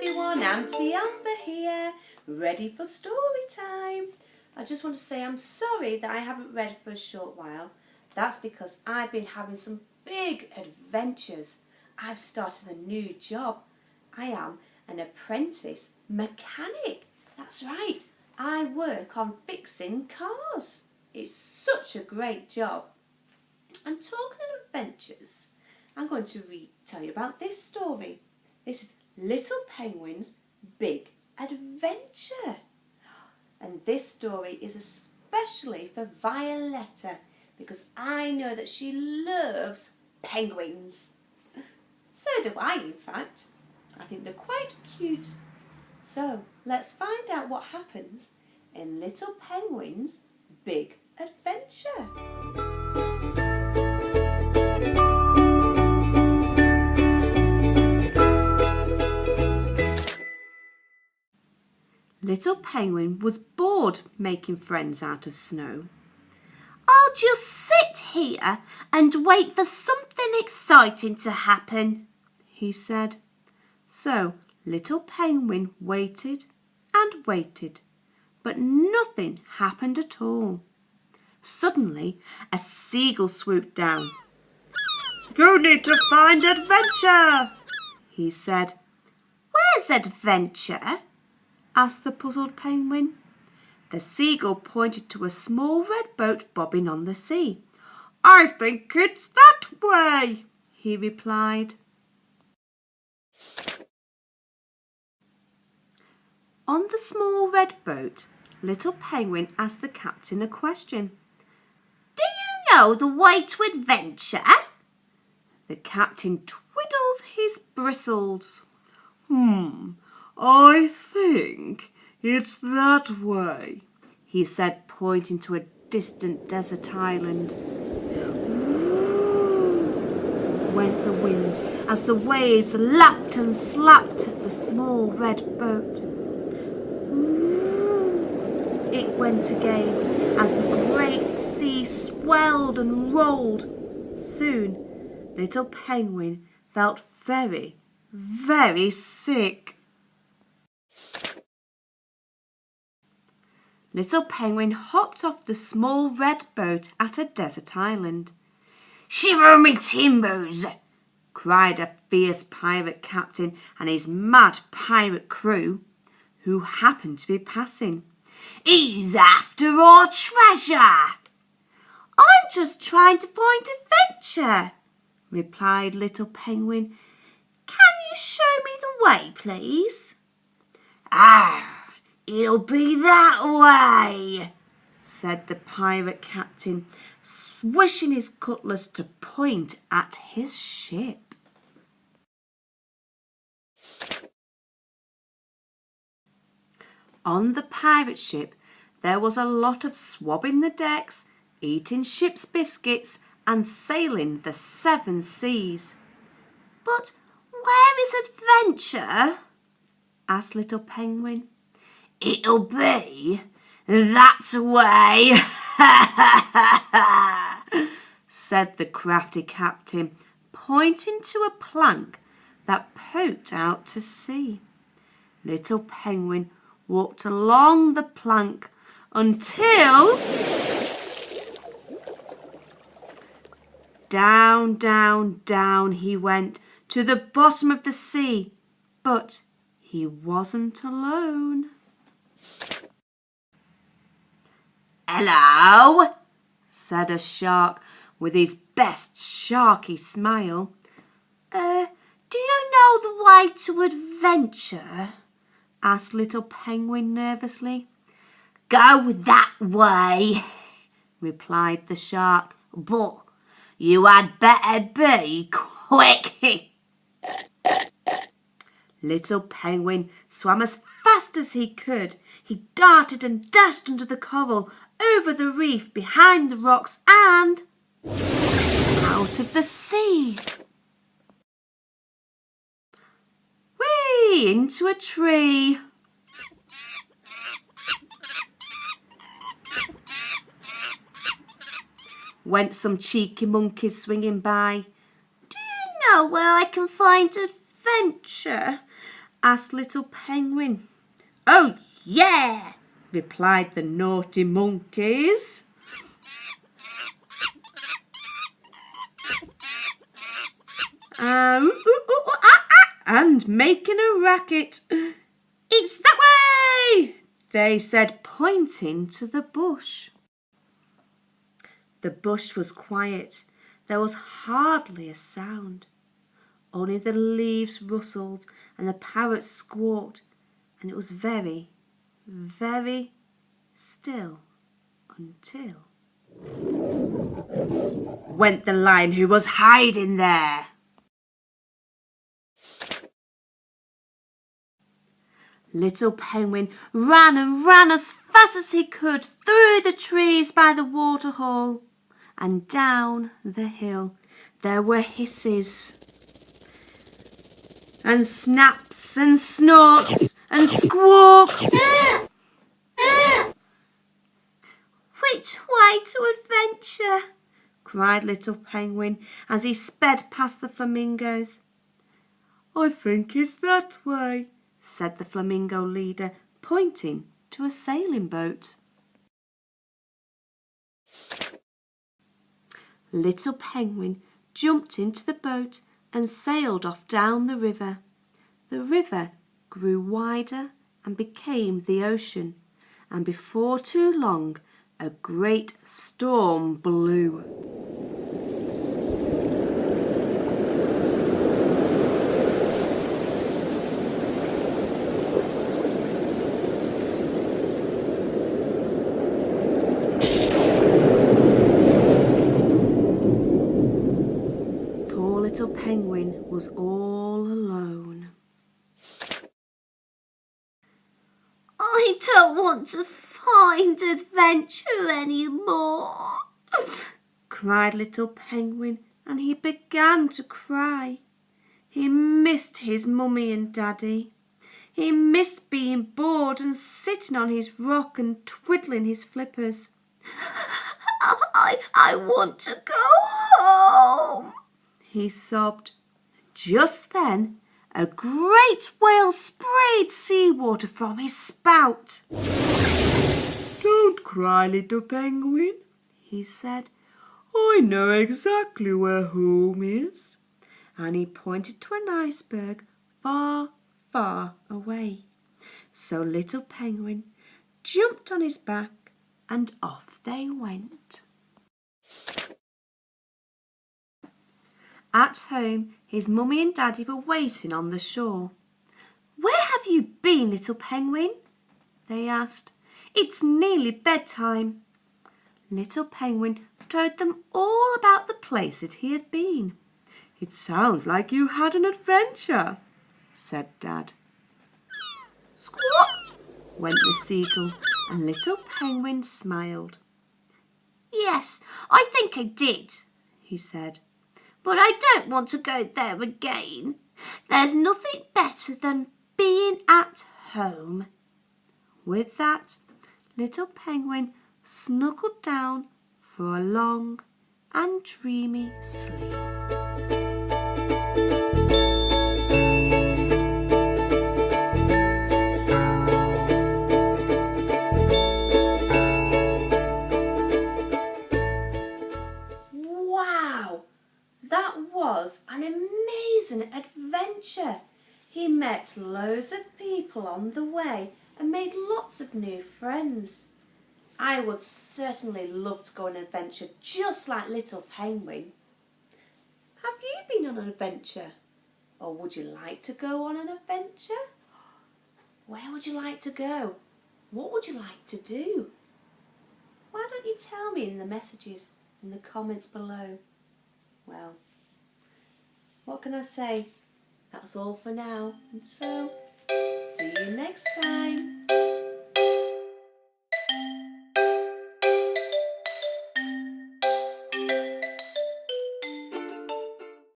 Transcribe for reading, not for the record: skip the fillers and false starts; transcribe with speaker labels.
Speaker 1: everyone, Aunty Amber here, ready for story time. I just want to say I'm sorry that I haven't read for a short while. That's because I've been having some big adventures. I've started a new job. I am an apprentice mechanic. That's right, I work on fixing cars. It's such a great job. And talking of adventures, I'm going to tell you about this story. This is Little Penguin's Big Adventure. And this story is especially for Violetta because I know that she loves penguins. So do I, in fact. I think they're quite cute. So let's find out what happens in Little Penguin's Big Adventure. Little Penguin was bored making friends out of snow.
Speaker 2: I'll just sit here and wait for something exciting to happen,
Speaker 1: he said. So Little Penguin waited and waited, but nothing happened at all. Suddenly, a seagull swooped down. "You need to find adventure," he said.
Speaker 2: "Where's adventure?"
Speaker 1: asked the puzzled penguin. The seagull pointed to a small red boat bobbing on the sea. "I think it's that way," he replied. On the small red boat, Little Penguin asked the captain a question.
Speaker 2: "Do you know the way to adventure?"
Speaker 1: The captain twiddled his bristles. "I think it's that way," he said, pointing to a distant desert island. Woo! Went the wind as the waves lapped and slapped at the small red boat. Woo! It went again as the great sea swelled and rolled. Soon, Little Penguin felt very, very sick. Little Penguin hopped off the small red boat at a desert island. "Shiver me timbers!" cried a fierce pirate captain and his mad pirate crew, who happened to be passing.
Speaker 2: "He's after our treasure."
Speaker 1: "I'm just trying to find adventure," replied Little Penguin. "Can you show me the way, please?"
Speaker 2: "It'll be that way,"
Speaker 1: said the pirate captain, swishing his cutlass to point at his ship. On the pirate ship, there was a lot of swabbing the decks, eating ship's biscuits, and sailing the 7 seas.
Speaker 2: "But where is adventure?"
Speaker 1: asked Little Penguin.
Speaker 2: "It'll be that way,"
Speaker 1: said the crafty captain, pointing to a plank that poked out to sea. Little Penguin walked along the plank until down, down, down he went to the bottom of the sea. But he wasn't alone.
Speaker 2: "Hello,"
Speaker 1: said a shark with his best sharky smile.
Speaker 2: Do you know the way to adventure?"
Speaker 1: asked Little Penguin nervously.
Speaker 2: "Go that way,"
Speaker 1: replied the shark.
Speaker 2: "But you had better be quick."
Speaker 1: Little Penguin swam as fast as he could. He darted and dashed under the coral, over the reef, behind the rocks, and out of the sea. Whee! Into a tree. Went some cheeky monkeys swinging by.
Speaker 2: "Do you know where I can find adventure?" asked little Penguin. "Oh, yeah," replied the naughty monkeys. And making a racket. "It's that way," they said, pointing to the bush. The bush was quiet. There was hardly a sound. Only the leaves rustled and the parrots squawked, and it was very, very still until went the lion who was hiding there. Little Penguin ran and ran as fast as he could through the trees by the waterhole and down the hill. There were hisses and snaps and snorts and squawks. "Which way to adventure?" cried little Penguin as he sped past the flamingos. "I think it's that way," said the flamingo leader, pointing to a sailing boat. Little Penguin jumped into the boat and sailed off down the river. The river grew wider and became the ocean, and before too long a great storm blew. Poor little Penguin was all alone. "I don't want to find adventure anymore," cried little Penguin, and he began to cry. He missed his mummy and daddy. He missed being bored and sitting on his rock and twiddling his flippers. I want to go home," he sobbed. Just then, a great whale sprayed seawater from his spout. "Don't cry, little Penguin," he said. "I know exactly where home is." And he pointed to an iceberg far, far away. So little Penguin jumped on his back and off they went. At home, his mummy and daddy were waiting on the shore. "Where have you been, little Penguin?" they asked. "It's nearly bedtime." Little Penguin told them all about the place that he had been. "It sounds like you had an adventure," said Dad. "Squawk!" went the seagull, and little Penguin smiled. "Yes, I think I did," he said. "But I don't want to go there again. There's nothing better than being at home." With that, little Penguin snuggled down for a long and dreamy sleep. Wow! That was an amazing adventure. He met loads of people on the way and made lots of new friends. I would certainly love to go on an adventure just like little Penguin. Have you been on an adventure? Or would you like to go on an adventure? Where would you like to go? What would you like to do? Why don't you tell me in the messages, in the comments below? Well, what can I say? That's all for now. And so, see you next time.